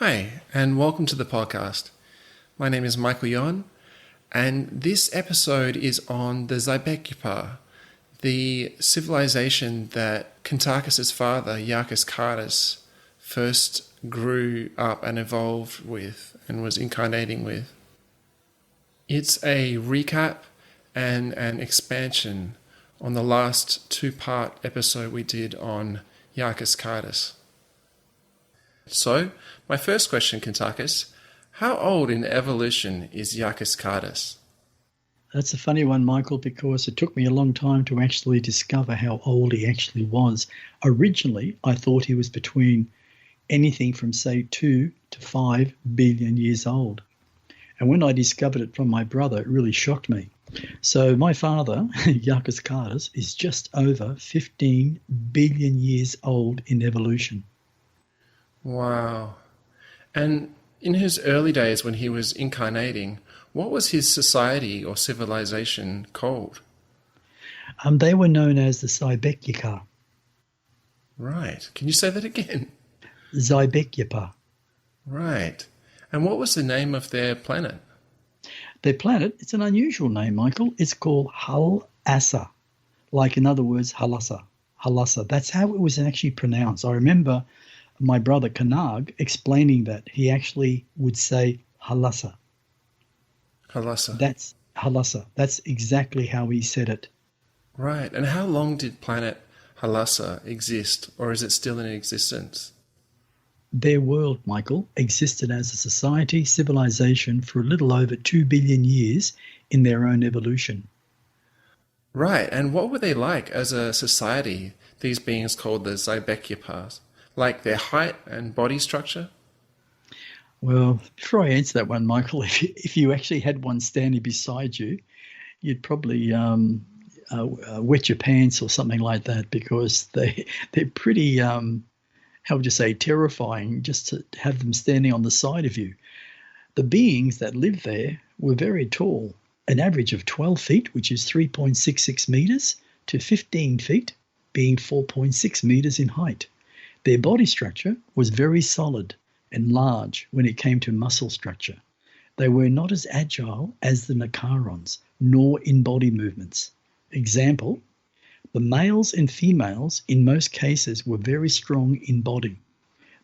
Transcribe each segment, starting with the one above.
Hi, and welcome to the podcast. My name is Michael Yon, and this episode is on the Sye'Beck Yea Parr, the civilization that Kuntarkis' father, Yarkiss Kariss, first grew up and evolved with and was incarnating with. It's a recap and an expansion on the last two-part episode we did on Yarkiss Kariss. So, my first question, Kuntarkis, how old in evolution is Yarkiss Kariss? That's a funny one, Michael, because it took me a long time to actually discover how old he actually was. Originally, I thought he was between anything from, say, 2 to 5 billion years old. And when I discovered it from my brother, it really shocked me. So my father, Yarkiss Kariss, is just over 15 billion years old in evolution. Wow. And in his early days when he was incarnating, what was his society or civilization called? They were known as the Sye'Beck Yea Parr. Right. Can you say that again? Sye'Beck Yea Parr. Right. And what was the name of their planet? Their planet, it's an unusual name, Michael. It's called Hal-Assa, like in other words, Halassa. Halassa. That's how it was actually pronounced. I remember my brother Kanag explaining that he actually would say Halassa. Halassa. That's Halassa. That's exactly how he said it. Right. And how long did planet Halassa exist, or is it still in existence? Their world, Michael, existed as a society, civilization for a little over 2 billion years in their own evolution. Right. And what were they like as a society, these beings called the Sye'Beck Yea Parr? Like their height and body structure? Well, before I answer that one, Michael, if you actually had one standing beside you, you'd probably wet your pants or something like that, because they're pretty, how would you say, terrifying just to have them standing on the side of you. The beings that lived there were very tall, an average of 12 feet, which is 3.66 meters, to 15 feet, being 4.6 meters in height. Their body structure was very solid and large when it came to muscle structure. They were not as agile as the Nakarons, nor in body movements. Example, the males and females in most cases were very strong in body.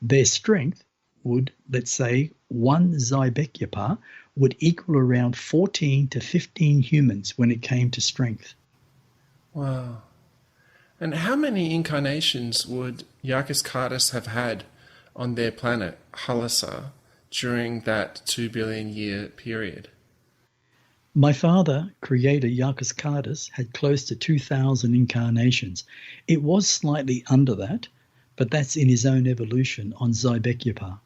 Their strength would, let's say, one Sye'Beck Yea Parr would equal around 14 to 15 humans when it came to strength. Wow. And how many incarnations would Yarkiss Kariss have had on their planet, Halassa, during that 2 billion year period? My father, creator Yarkiss Kariss, had close to 2,000 incarnations. It was slightly under that, but that's in his own evolution on Sye'Beck Yea Parr.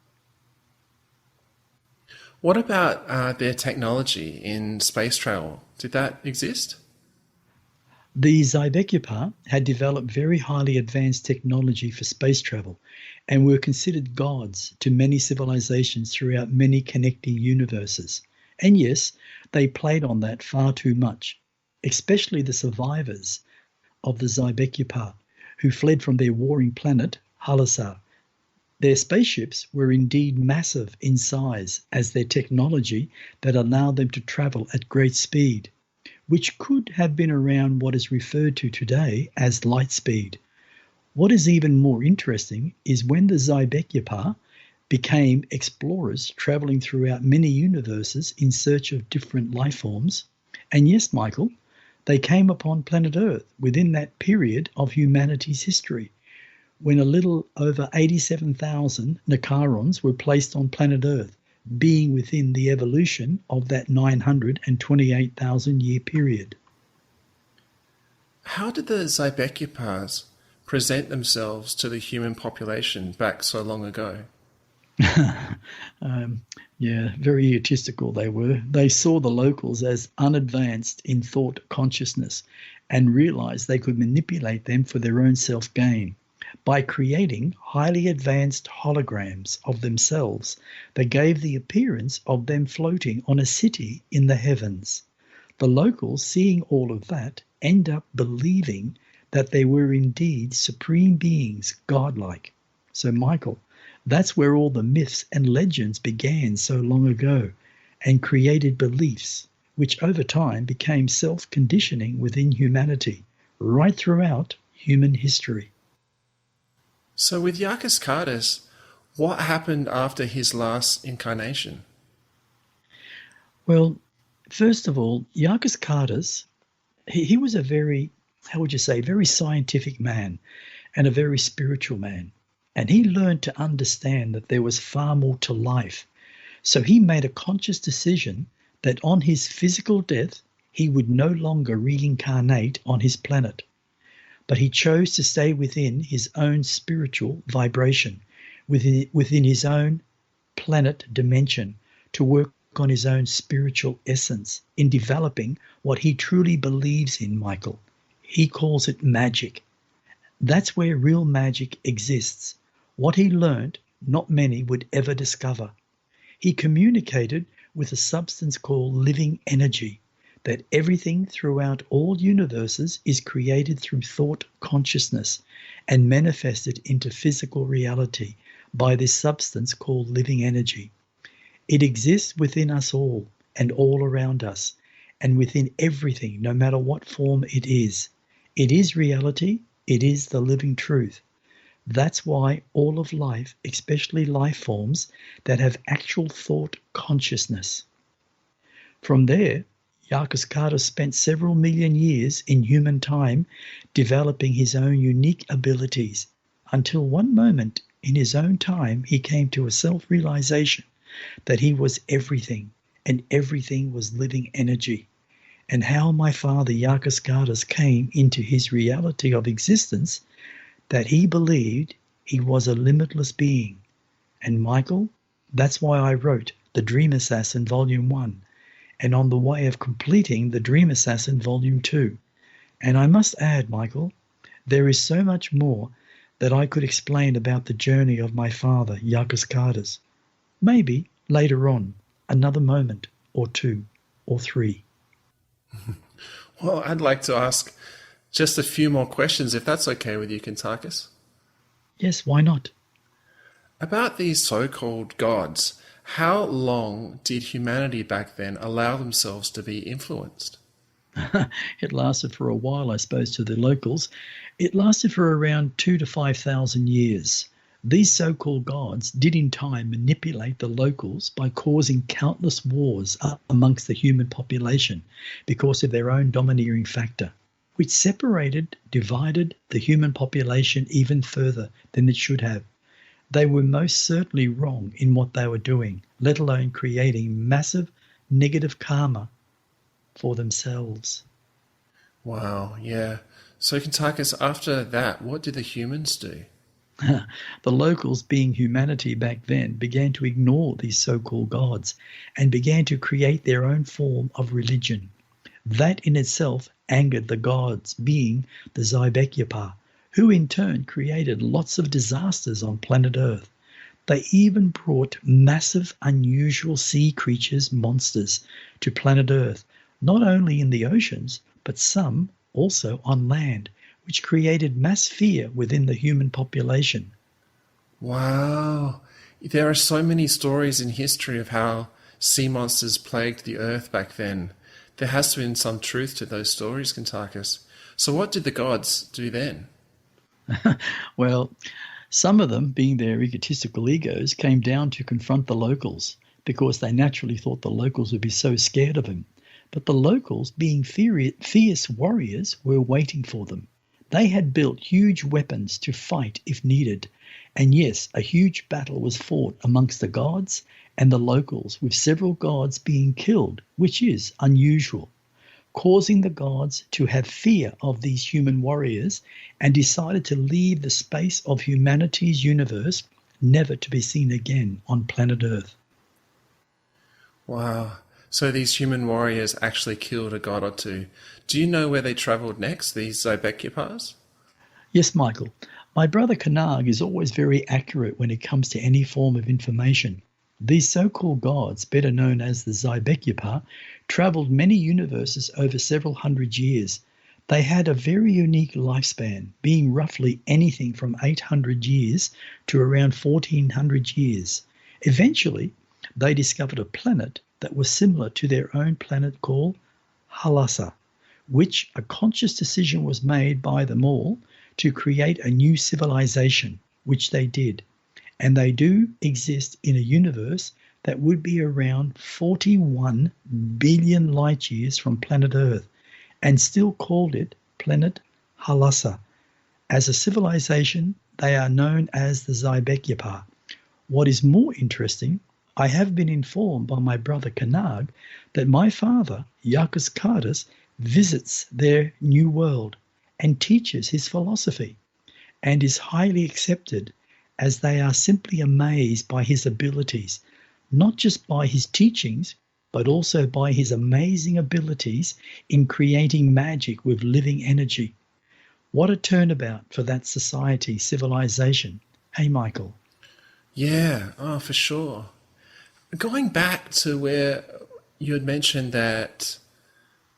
What about their technology in space travel? Did that exist? The Sye'Beck Yea Parr had developed very highly advanced technology for space travel and were considered gods to many civilizations throughout many connecting universes. And yes, they played on that far too much, especially the survivors of the Sye'Beck Yea Parr, who fled from their warring planet, Halassa. Their spaceships were indeed massive in size, as their technology that allowed them to travel at great speed, which could have been around what is referred to today as light speed. What is even more interesting is when the Sye'Beck Yea Parr became explorers traveling throughout many universes in search of different life forms. And yes, Michael, they came upon planet Earth within that period of humanity's history, when a little over 87,000 Nakarons were placed on planet Earth, being within the evolution of that 928,000 year period. How did the Sye'Beck Yea Parrs present themselves to the human population back so long ago? Yeah, very egotistical they were. They saw the locals as unadvanced in thought consciousness and realized they could manipulate them for their own self-gain. By creating highly advanced holograms of themselves that gave the appearance of them floating on a city in the heavens. The locals, seeing all of that, end up believing that they were indeed supreme beings, godlike. So, Michael, That's where all the myths and legends began so long ago and created beliefs, which over time became self-conditioning within humanity, right throughout human history. So with Yarkiss Kariss, what happened after his last incarnation? Well, first of all, Yarkiss Kariss, he was a very, how would you say, very scientific man and a very spiritual man. And he learned to understand that there was far more to life. So he made a conscious decision that on his physical death, he would no longer reincarnate on his planet. But he chose to stay within his own spiritual vibration, within his own planet dimension, to work on his own spiritual essence in developing what he truly believes in, Michael. He calls it magic. That's where real magic exists. What he learned, not many would ever discover. He communicated with a substance called living energy, that everything throughout all universes is created through thought consciousness and manifested into physical reality by this substance called living energy. It exists within us all and all around us and within everything, no matter what form it is. It is reality. It is the living truth. That's why all of life, especially life forms that have actual thought consciousness. From there, Yarkiss Kariss spent several million years in human time developing his own unique abilities until one moment in his own time he came to a self-realization that he was everything and everything was living energy. And how my father Yarkiss Kariss came into his reality of existence, that he believed he was a limitless being. And Michael, that's why I wrote The Dream Assassin Volume 1, and on the way of completing The Dream Assassin Volume 2. And I must add, Michael, there is so much more that I could explain about the journey of my father, Yarkiss Kariss. Maybe later on, another moment or two or three. Well, I'd like to ask just a few more questions, if that's okay with you, Kuntarkis. Yes, why not? About these so-called gods, how long did humanity back then allow themselves to be influenced? It lasted for a while, I suppose, to the locals. It lasted for around 2,000 to 5,000 years. These so-called gods did in time manipulate the locals by causing countless wars amongst the human population because of their own domineering factor, which separated, divided the human population even further than it should have. They were most certainly wrong in what they were doing, let alone creating massive negative karma for themselves. Wow, yeah. So Kuntarkis, after that, what did the humans do? The locals, being humanity back then, began to ignore these so-called gods and began to create their own form of religion. That in itself angered the gods, being the Sye'Beck Yea Parr, who in turn created lots of disasters on planet Earth. They even brought massive, unusual sea creatures, monsters, to planet Earth, not only in the oceans, but some also on land, which created mass fear within the human population. Wow. There are so many stories in history of how sea monsters plagued the earth back then. There has to have been some truth to those stories, Kuntarkis. So what did the gods do then? Well, some of them, being their egotistical egos, came down to confront the locals because they naturally thought the locals would be so scared of them. But the locals, being fierce warriors, were waiting for them. They had built huge weapons to fight if needed. And yes, a huge battle was fought amongst the gods and the locals, with several gods being killed, which is unusual, causing the gods to have fear of these human warriors and decided to leave the space of humanity's universe, never to be seen again on planet Earth. Wow. So these human warriors actually killed a god or two. Do you know where they travelled next, these Sye'Beck Yea Parrs? Yes, Michael. My brother Kanag is always very accurate when it comes to any form of information. These so-called gods, better known as the Sye'Beck Yea Parr, travelled many universes over several hundred years. They had a very unique lifespan, being roughly anything from 800 years to around 1400 years. Eventually, they discovered a planet that was similar to their own planet called Halassa, which a conscious decision was made by them all to create a new civilization, which they did. And they do exist in a universe that would be around 41 billion light years from planet Earth, and still called it planet Halassa. As a civilization, they are known as the Sye'Beck Yea Parr. What is more interesting, I have been informed by my brother Kanag that my father, Yarkiss Kariss, visits their new world and teaches his philosophy, and is highly accepted, as they are simply amazed by his abilities, not just by his teachings, but also by his amazing abilities in creating magic with living energy. What a turnabout for that society, civilization. Hey, Michael. Yeah, oh, for sure. Going back to where you had mentioned that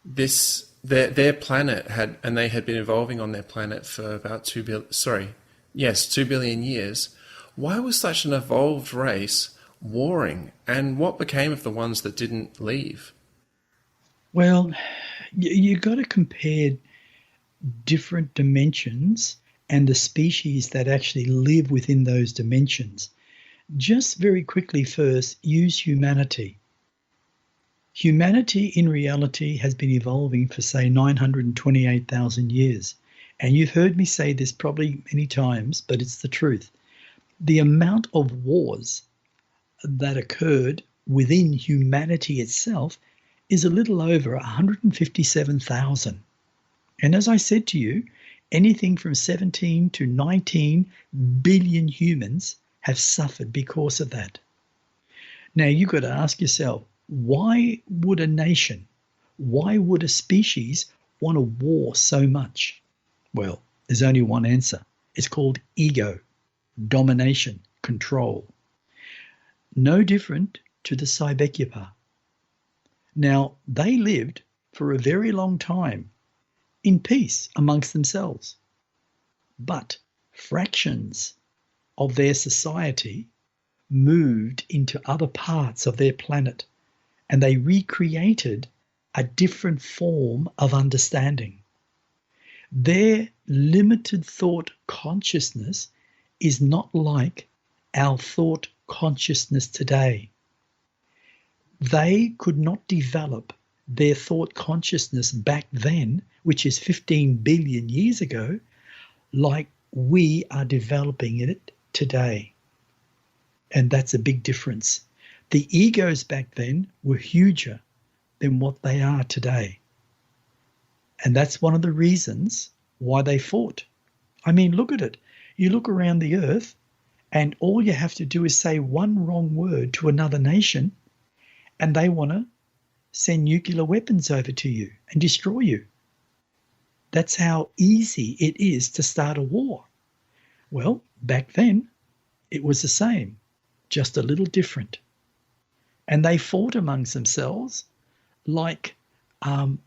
their planet had, and they had been evolving on their planet for about 2 billion years. Why was such an evolved race warring, and what became of the ones that didn't leave? Well, you got to compare different dimensions and the species that actually live within those dimensions. Just very quickly first, use humanity. Humanity in reality has been evolving for, say, 928,000 years. And you've heard me say this probably many times, but it's the truth. The amount of wars that occurred within humanity itself is a little over 157,000. And as I said to you, anything from 17 to 19 billion humans have suffered because of that. Now you've got to ask yourself, why would a nation, why would a species want to war so much? Well, there's only one answer. It's called ego, domination, control. No different to the Sye'Beck Yea Parr. Now, they lived for a very long time in peace amongst themselves. But fractions of their society moved into other parts of their planet, and they recreated a different form of understanding. Their limited thought consciousness is not like our thought consciousness today. They could not develop their thought consciousness back then, which is 15 billion years ago, like we are developing it today. And that's a big difference. The egos back then were huger than what they are today. And that's one of the reasons why they fought. I mean, look at it. You look around the earth, and all you have to do is say one wrong word to another nation, and they want to send nuclear weapons over to you and destroy you. That's how easy it is to start a war. Well, back then, it was the same, just a little different. And they fought amongst themselves like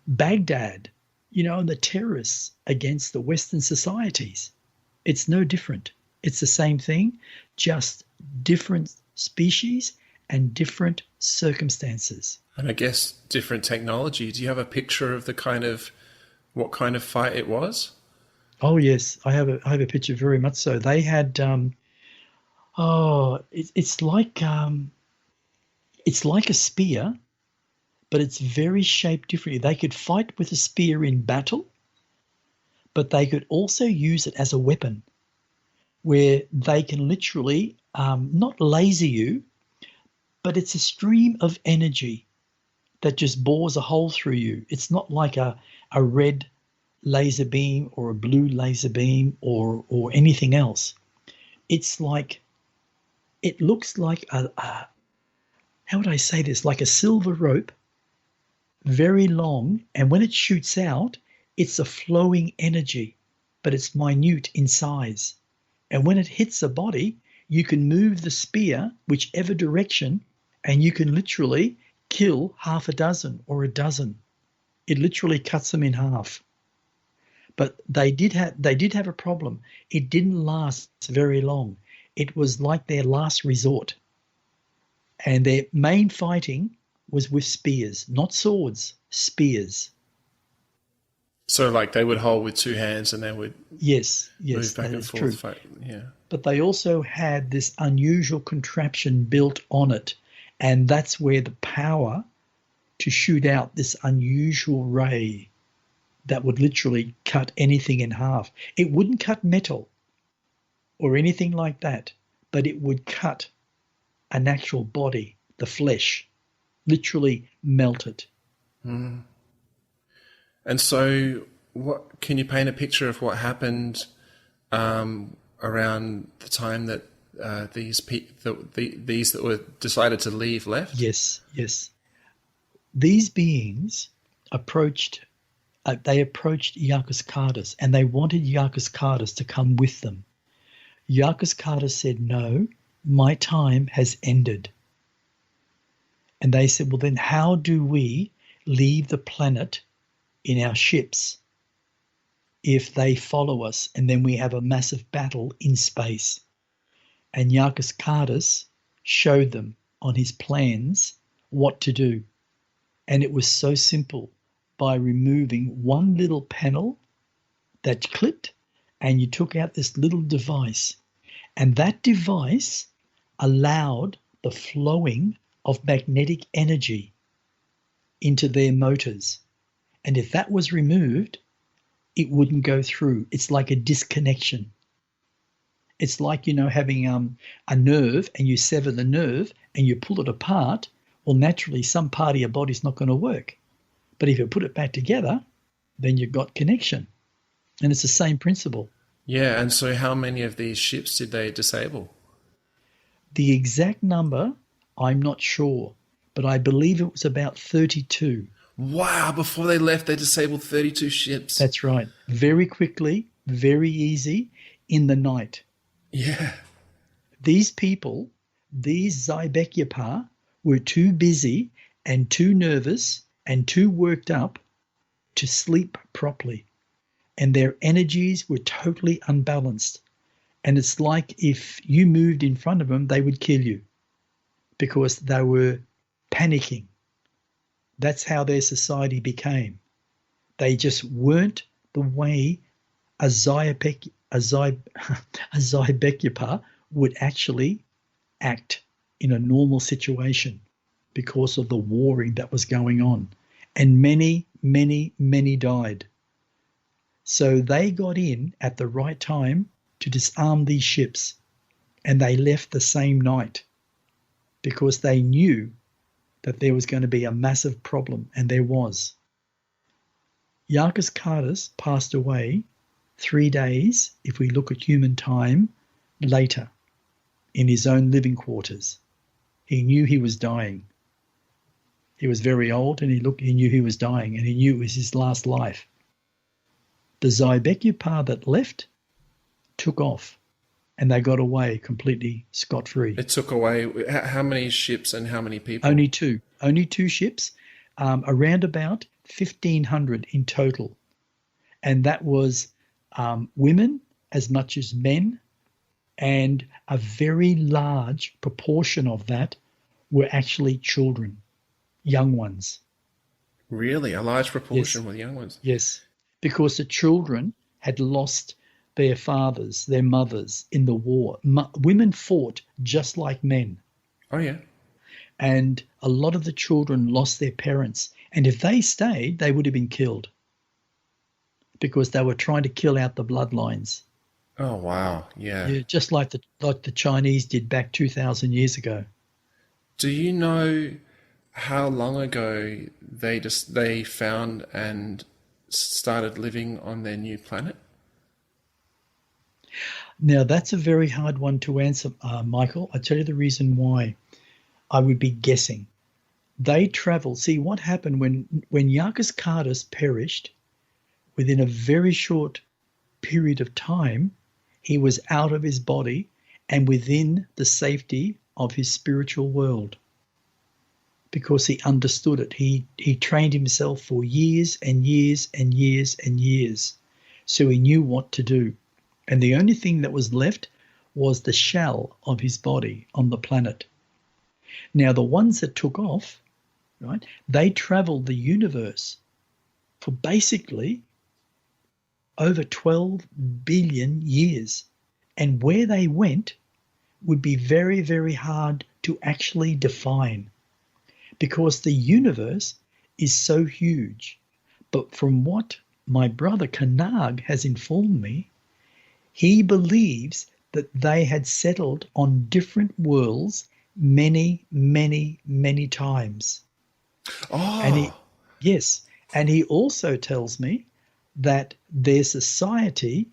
Baghdad, the terrorists against the Western societies. It's no different. It's the same thing, just different species and different circumstances. And I guess different technology. Do you have a picture of what kind of fight it was? Oh yes, I have a picture, very much so. They had it's like a spear, but it's very shaped differently. They could fight with a spear in battle, but they could also use it as a weapon, where they can literally not laser you, but it's a stream of energy that just bores a hole through you. It's not like a red laser beam or a blue laser beam or anything else. It looks like how would I say this? Like a silver rope, very long, and when it shoots out, it's a flowing energy, but it's minute in size. And when it hits a body, you can move the spear whichever direction, and you can literally kill half a dozen or a dozen. It literally cuts them in half. But they did have a problem. It didn't last very long. It was like their last resort. And their main fighting was with spears, not swords, spears. So like they would hold with two hands and they would Yes, move back that and is forth. true. Yeah. But they also had this unusual contraption built on it. And that's where the power to shoot out this unusual ray that would literally cut anything in half. It wouldn't cut metal or anything like that, but it would cut an actual body, the flesh, literally melt it. Mm. And so, what can you paint a picture of what happened around the time that these that were decided to leave left? Yes. These beings approached. They approached Yarkiss Kariss, and they wanted Yarkiss Kariss to come with them. Yarkiss Kariss said, "No, my time has ended." And they said, "Well, then how do we leave the planet in our ships if they follow us and then we have a massive battle in space?" And Yarkiss Kariss showed them on his plans what to do. And it was so simple. By removing one little panel that clipped, and you took out this little device. And that device allowed the flowing of magnetic energy into their motors. And if that was removed, it wouldn't go through. It's like a disconnection. It's like, having a nerve, and you sever the nerve and you pull it apart. Well, naturally, some part of your body's not going to work. But if you put it back together, then you've got connection. And it's the same principle. Yeah, and so how many of these ships did they disable? The exact number, I'm not sure, but I believe it was about 32. Wow, before they left, they disabled 32 ships. That's right. Very quickly, very easy, in the night. Yeah. These people, these Sye'Beck Yea Parr, were too busy and too nervous and too worked up to sleep properly. And their energies were totally unbalanced. And it's like if you moved in front of them, they would kill you because they were panicking. That's how their society became. They just weren't the way a Sye'Beck Yea Parr would actually act in a normal situation because of the warring that was going on. And many, many, many died. So they got in at the right time to disarm these ships, and they left the same night because they knew that there was going to be a massive problem, and there was. Yarkiss Kariss passed away 3 days, if we look at human time, later in his own living quarters. He knew he was dying. He was very old, and he knew he was dying, and he knew it was his last life. The Sye'Beck Yea Parr that left took off, and they got away completely scot-free. It took away how many ships and how many people? Only two ships, around about 1,500 in total. And that was women as much as men, and a very large proportion of that were actually children, young ones. Really? A large proportion Yes. were young ones? Yes, because the children had lost their fathers, their mothers in the war. Women fought just like men. Oh, yeah. And a lot of the children lost their parents. And if they stayed, they would have been killed because they were trying to kill out the bloodlines. Oh, wow. Yeah. Just like the Chinese did back 2,000 years ago. Do you know how long ago they found and started living on their new planet? Now, that's a very hard one to answer, Michael. I'll tell you the reason why. I would be guessing. They travel. See, what happened when Yarkiss Kariss perished, within a very short period of time, he was out of his body and within the safety of his spiritual world because he understood it. He trained himself for years and years and years and years So he knew what to do. And the only thing that was left was the shell of his body on the planet. Now, the ones that took off, right, they traveled the universe for basically over 12 billion years. And where they went would be very, very hard to actually define, because the universe is so huge. But from what my brother Kanag has informed me, he believes that they had settled on different worlds many, many, many times. Oh. And he also tells me that their society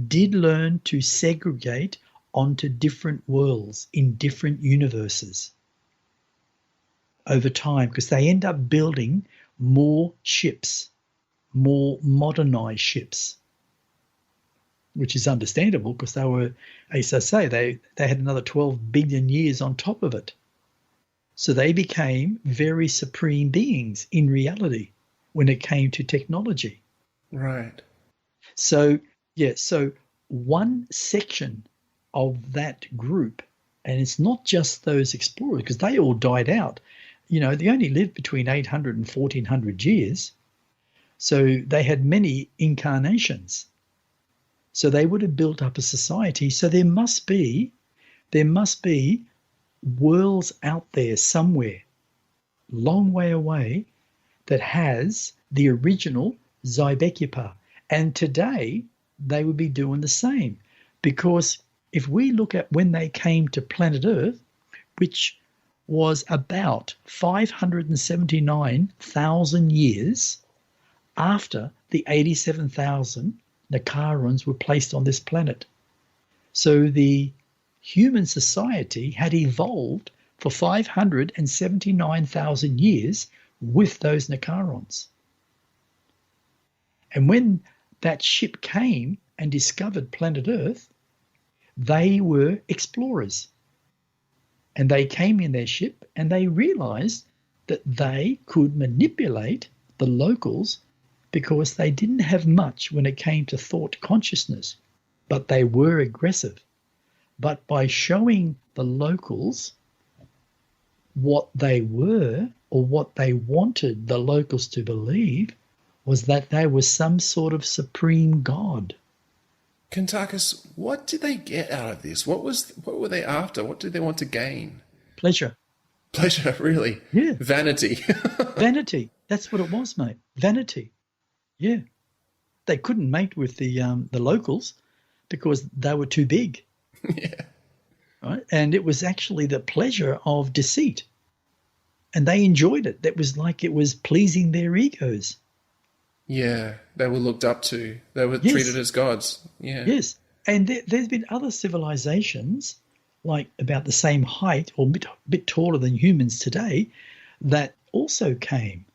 did learn to segregate onto different worlds in different universes over time, because they end up building more ships, more modernized ships, which is understandable because they were, as I say, they had another 12 billion years on top of it. So they became very supreme beings in reality when it came to technology. Right. So, so one section of that group, and it's not just those explorers, because they all died out. You know, they only lived between 800 and 1400 years. So they had many incarnations. So they would have built up a society. So there must be worlds out there somewhere, long way away, that has the original Sye'Beck Yea Parr. And today they would be doing the same, because if we look at when they came to planet Earth, which was about 579,000 years after the 87,000 Nicarans were placed on this planet. So the human society had evolved for 579,000 years with those Nicarans. And when that ship came and discovered planet Earth, they were explorers. And they came in their ship and they realized that they could manipulate the locals because they didn't have much when it came to thought consciousness, but they were aggressive. But by showing the locals what they were, or what they wanted the locals to believe, was that they were some sort of supreme god. Kuntarkis, what did they get out of this? What were they after? What did they want to gain? Pleasure. Pleasure, really? Yeah. Vanity. Vanity. That's what it was, mate. Vanity. Yeah. They couldn't mate with the locals because they were too big. Yeah. Right? And it was actually the pleasure of deceit. And they enjoyed it. That was like it was pleasing their egos. Yeah, they were looked up to. They were treated as gods. Yeah. Yes. And there's been other civilizations, like about the same height or a bit taller than humans today, that also came.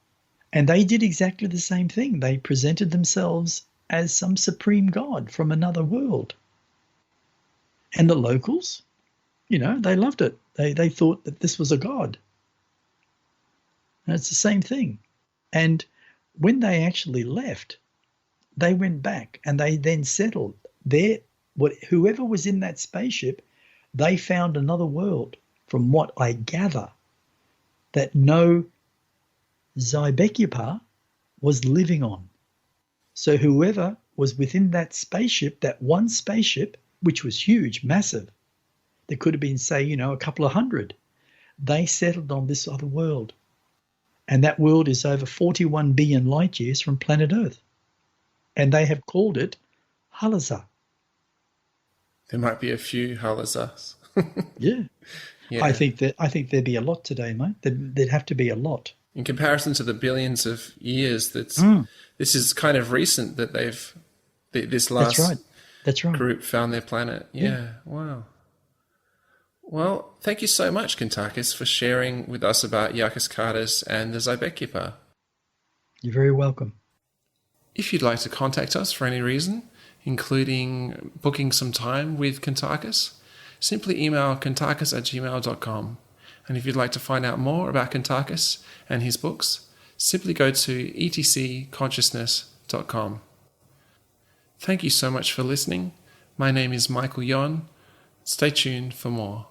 And they did exactly the same thing. They presented themselves as some supreme god from another world. And the locals, you know, they loved it. They thought that this was a god. And it's the same thing. And when they actually left, they went back and they then settled there. Whoever was in that spaceship, they found another world, from what I gather, that no Sye'Beck Yea Parr was living on. So whoever was within that spaceship, that one spaceship, which was huge, massive, there could have been, say, you know, a couple of hundred, they settled on this other world. And that world is over 41 billion light years from planet Earth. And they have called it Halaza. There might be a few Halazas. Yeah. I think there'd be a lot today, mate. There'd have to be a lot. In comparison to the billions of years, this is kind of recent that this last That's right. group found their planet. Yeah. Wow. Well, thank you so much, Kuntarkis, for sharing with us about Yarkiss Kariss and the Sye'Beck Yea Parr. You're very welcome. If you'd like to contact us for any reason, including booking some time with Kuntarkis, simply email kuntarkis@gmail.com. And if you'd like to find out more about Kuntarkis and his books, simply go to etcconsciousness.com. Thank you so much for listening. My name is Michael Yon. Stay tuned for more.